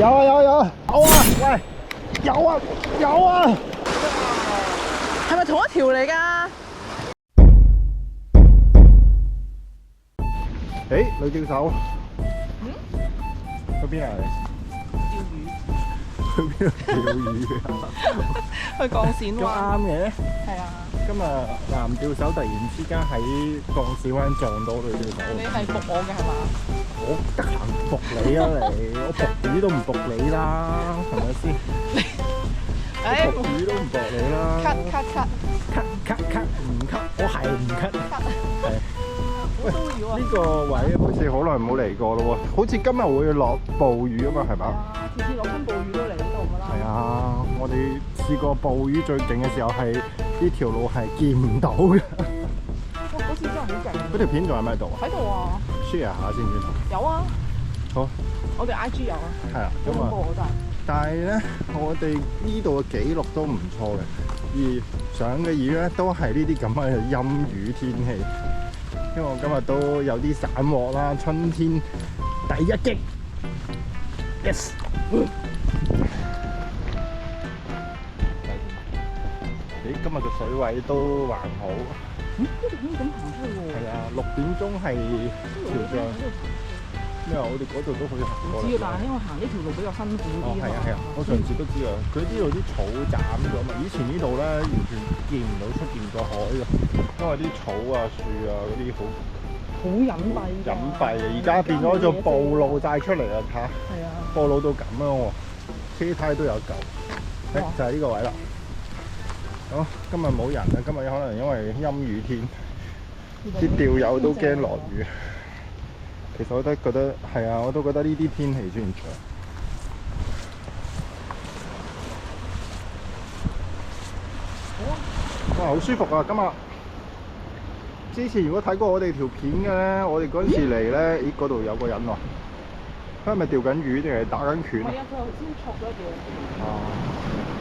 有啊有啊有啊！喂，有啊有啊！係咪同一條嚟㗎？誒，女釣手，去邊啊你？去邊度釣魚啊？去鋼線都灣。啱嘅。係啊。今日男釣手突然之間喺鋼線灣撞到女釣手。你係服我嘅係嘛？我得閒服你啊你，我服魚都唔服你啦，係咪先？誒，服魚都唔服你啦。cut，唔 cut，我係唔 cut。係。好騷擾啊！呢個位好似好耐冇嚟過咯喎，好似今日會落暴雨啊嘛，係嘛？次次落親暴雨都嚟呢度㗎啦。係啊，我哋試過暴雨最勁嘅時候係呢條路係見唔到嘅。哇！嗰次真係好勁。嗰條片仲喺咪度啊？喺度啊。share 下先先。有啊。好。我哋 IG 有啊。係啊，好恐怖啊真係。但係咧，我哋呢度嘅記錄都唔錯嘅，而上嘅雨咧都係呢啲咁嘅陰雨天氣。因為我今日都有啲散鑊啦，春天第一擊 ，yes。咦，今日個水位都還好。呢度可以咁行出去喎。係啊，6點鐘係潮漲。咩啊？我哋嗰度都可以行過。知啊，但係因為行呢條路比較辛苦啲。係啊係啊，我上次都知啊。佢呢度啲草斬咗嘛，以前呢度咧完全見唔到出邊個海嘅。因為啲草啊、樹啊嗰啲好隱蔽。隱蔽啊！而家變咗做暴露晒出嚟啊！睇下，係啊，暴露到咁樣喎，車胎都有嚿，就係呢個位啦。好，今日冇人啦，今日可能因為陰雨天，啲釣友都驚落雨。其實我都覺得係啊，我都覺得呢啲天氣算唔錯。哇，好舒服啊！今日之前如果睇過我哋條片嘅咧，我哋嗰陣時嚟咧，咦嗰度有個人喎，佢係咪釣緊魚定係打緊拳啊？係啊，佢頭先戳咗一條。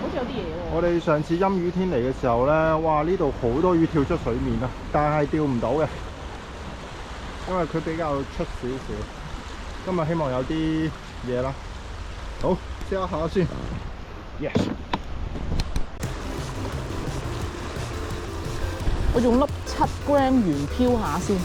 好似有啲嘢喎。我哋上次陰雨天嚟嘅時候咧，哇！呢度好多魚跳出水面啊，但係釣唔到嘅，因為佢比較出少少。今日希望有啲嘢啦。好，試下先。Yes。我用粒7 gram 圓漂下先。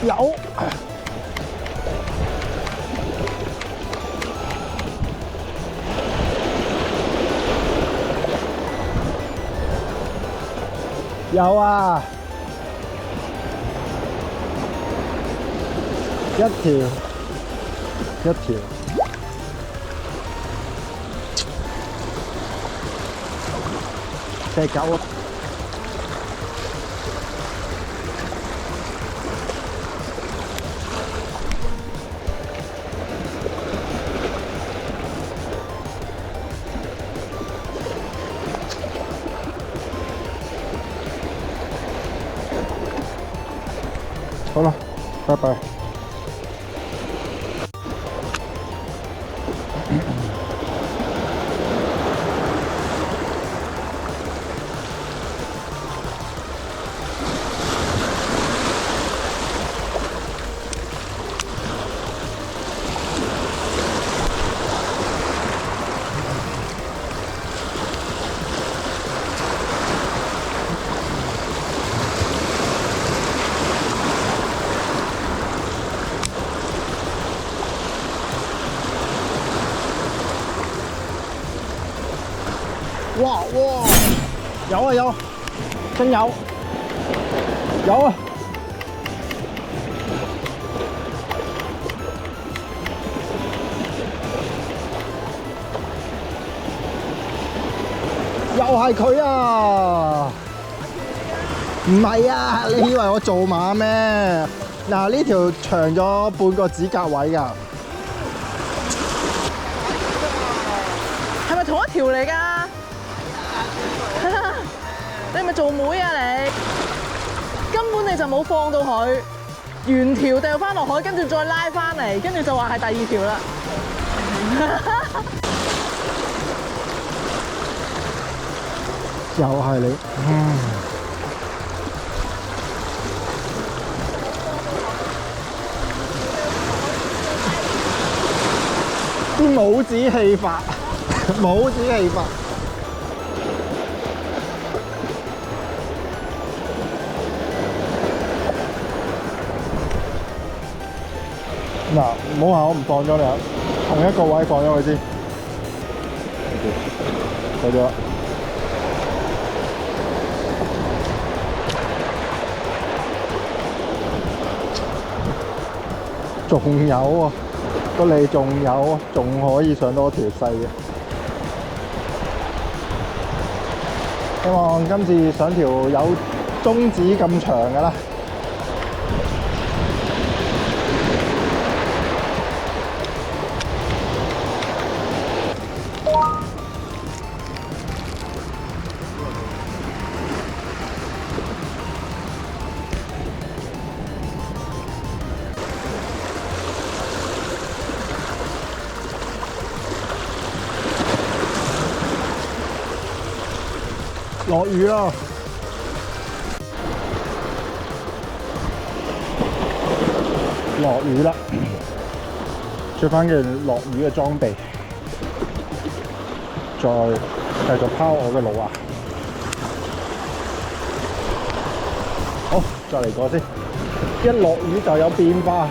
有。有啊，一條，隻狗啊！好了，拜拜。哇！有啊有。仲有啊！又係佢啊！唔係啊！你以為我做馬咩？嗱，呢條長咗半個指甲位㗎。係咪同一條嚟㗎？你係咪做妹啊你？根本你就冇放到佢，原條掉翻落海，跟住再拉翻嚟，跟住就話係第二條啦。又係你，啲帽子戲法，帽子戲法。嗱，唔好話我唔放咗你啊，同一個位放咗佢先。過咗啦。仲有啊，個脷仲有啊，仲可以上多條細嘅。希望今次上條有中指咁長嘅啦。落雨啦！落雨啦！着翻件落雨嘅裝備，再繼續拋我嘅路啊！好，再嚟過先。一落雨就有變化。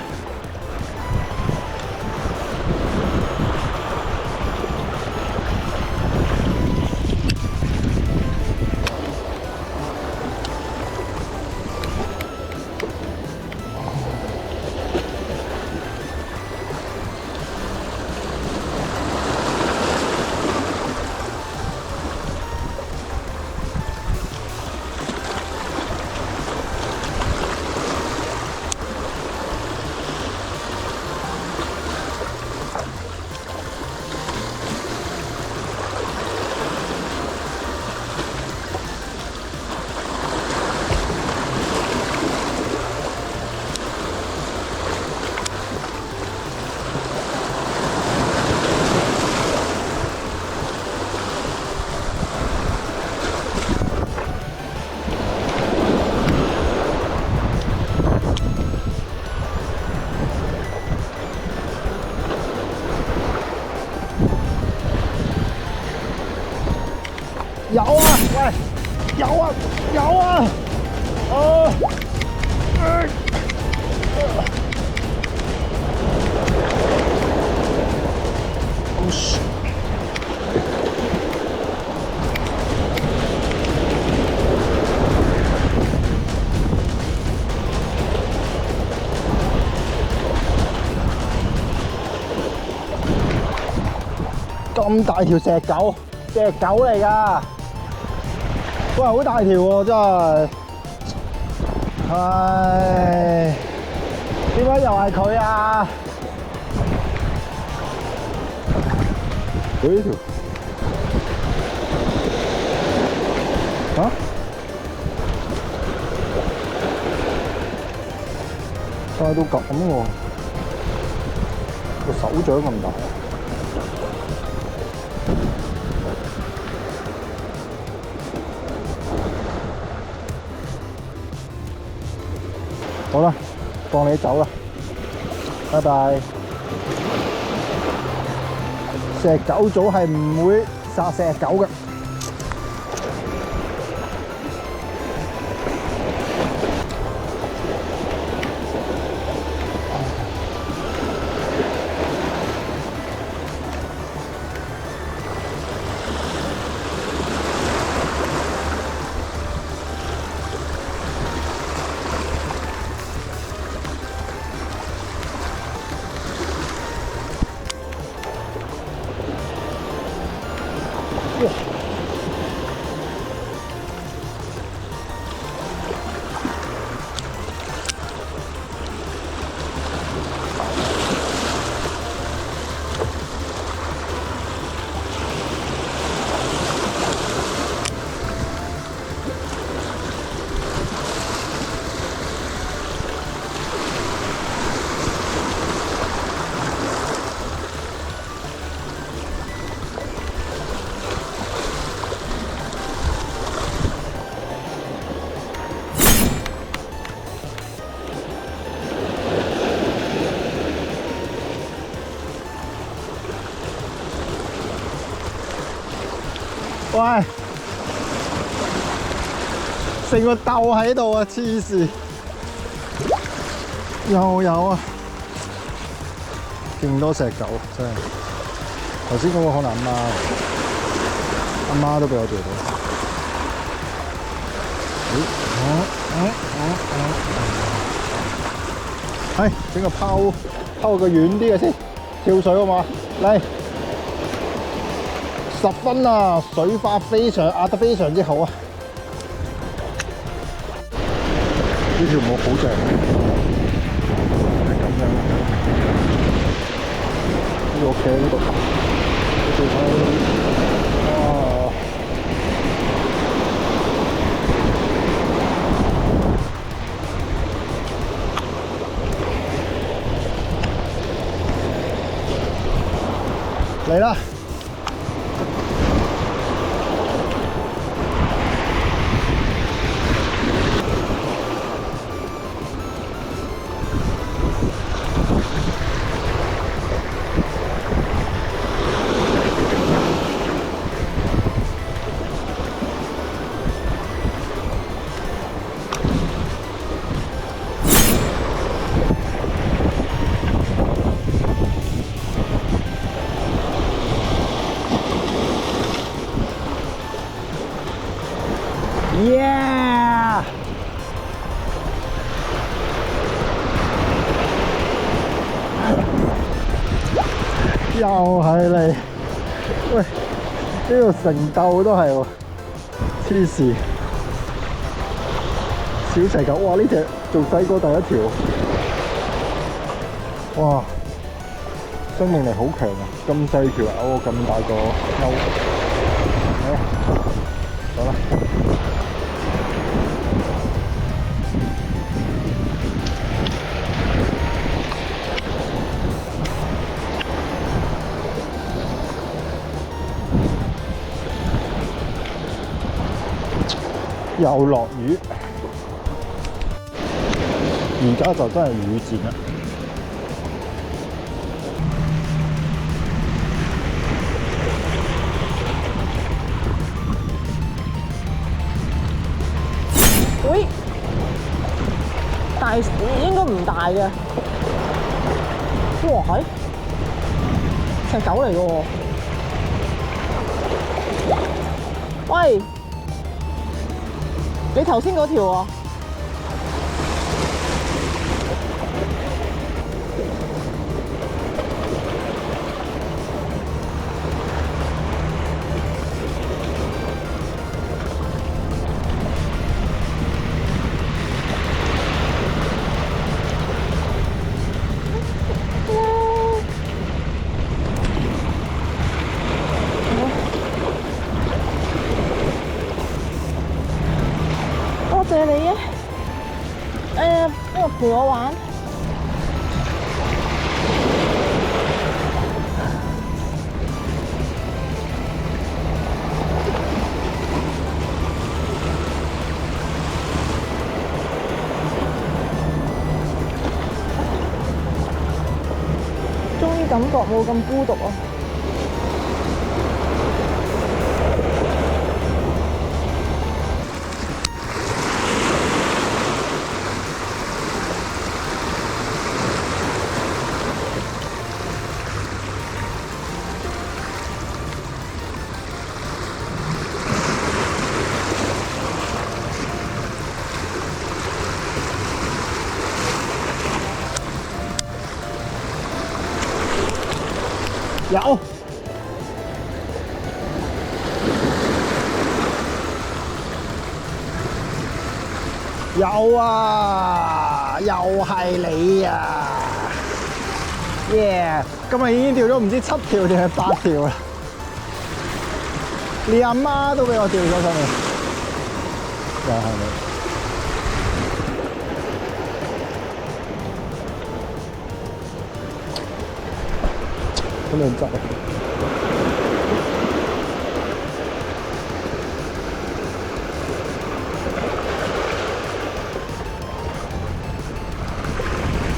有啊，喂，有啊，有啊，哦，咁大條石狗，隻狗嚟㗎。喂，好大條喎，真係，唉，點解又係佢啊？呢條嚇？大到咁喎，個手掌咁大。好啦，放你走啦，拜拜。石狗組係唔會殺石狗嘅。喂，成個竇喺度啊！黐線，又有啊，勁多石狗真係。頭先嗰個可能阿媽都俾我釣到。係整個拋個遠啲嘅先，跳水好嘛？嚟10分啊！水花壓得非常之好啊！呢條木好正，係咁樣。呢個企喺呢度，呢條哇！嚟啦！Yeah！ 又係你，喂，呢度成竇都係喎，黐線！小石狗，哇！呢隻仲細過第一條，哇！生命力好強啊！咁細條咬咁大個鈎，好啦，走啦！又落雨，而家就真係雨戰啦。喂，大應該唔大嘅。哇，係隻狗嚟嘅喎。喂！你頭先嗰條啊？謝你啊！因為陪我玩。終於感覺冇咁孤獨啊！有啊，又係你啊！耶！今日已經釣咗唔知7條定係8條啦，連阿媽都俾我釣咗上嚟，又係你，咁樣執啊！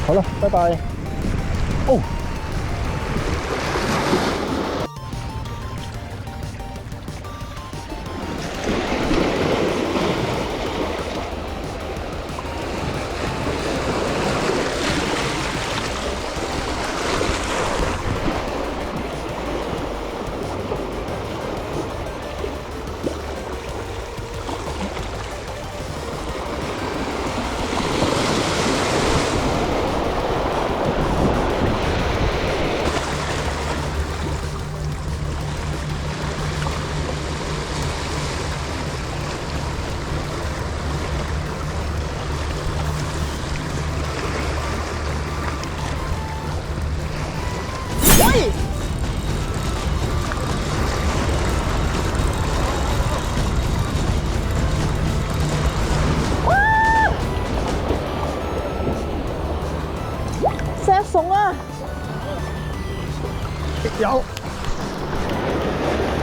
好啦，拜拜。哦，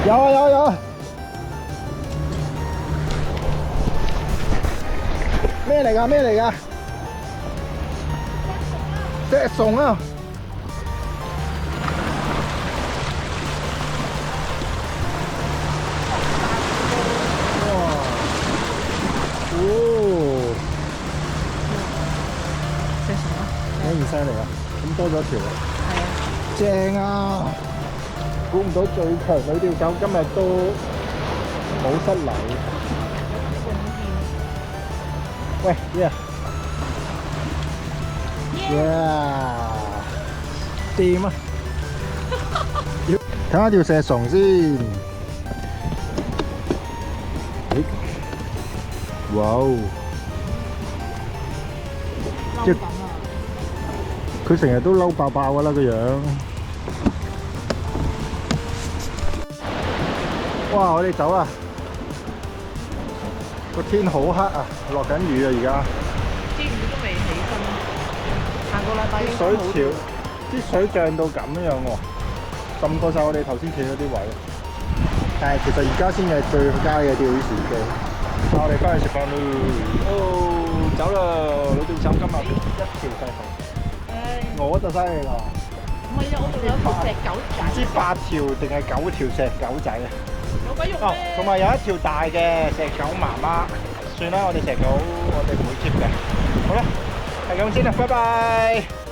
有啊有啊有啊！咩嚟㗎？咩嚟㗎？隻蟲啊！哦，隻蟲啊！幾唔犀利啊！咁多咗條啊！係啊！正啊！估唔到最強女釣手今日都冇失禮。喂，yeah，掂啊！睇下條蛇蟲先。哇哦！嬲緊啊！佢成日都嬲爆爆㗎啦個樣。哇！我哋走啦，個天好黑啊，落緊雨啊而家。啲雨都未起身，下個禮拜應該水好潮，啲水漲到咁樣喎，浸過晒我哋頭先企嗰啲位。但係其實而家先係最佳嘅釣魚時機。我哋翻去食飯啦。哦，走啦！女釣手今日一條細蟲，我就犀利啦。唔係啊，我仲有條石狗仔。唔知8條定係9條石狗仔啊！有鬼用哦，同埋有一條大嘅石狗媽媽。算啦，我哋石狗我哋唔會接嘅。好啦，係咁先啦，拜拜。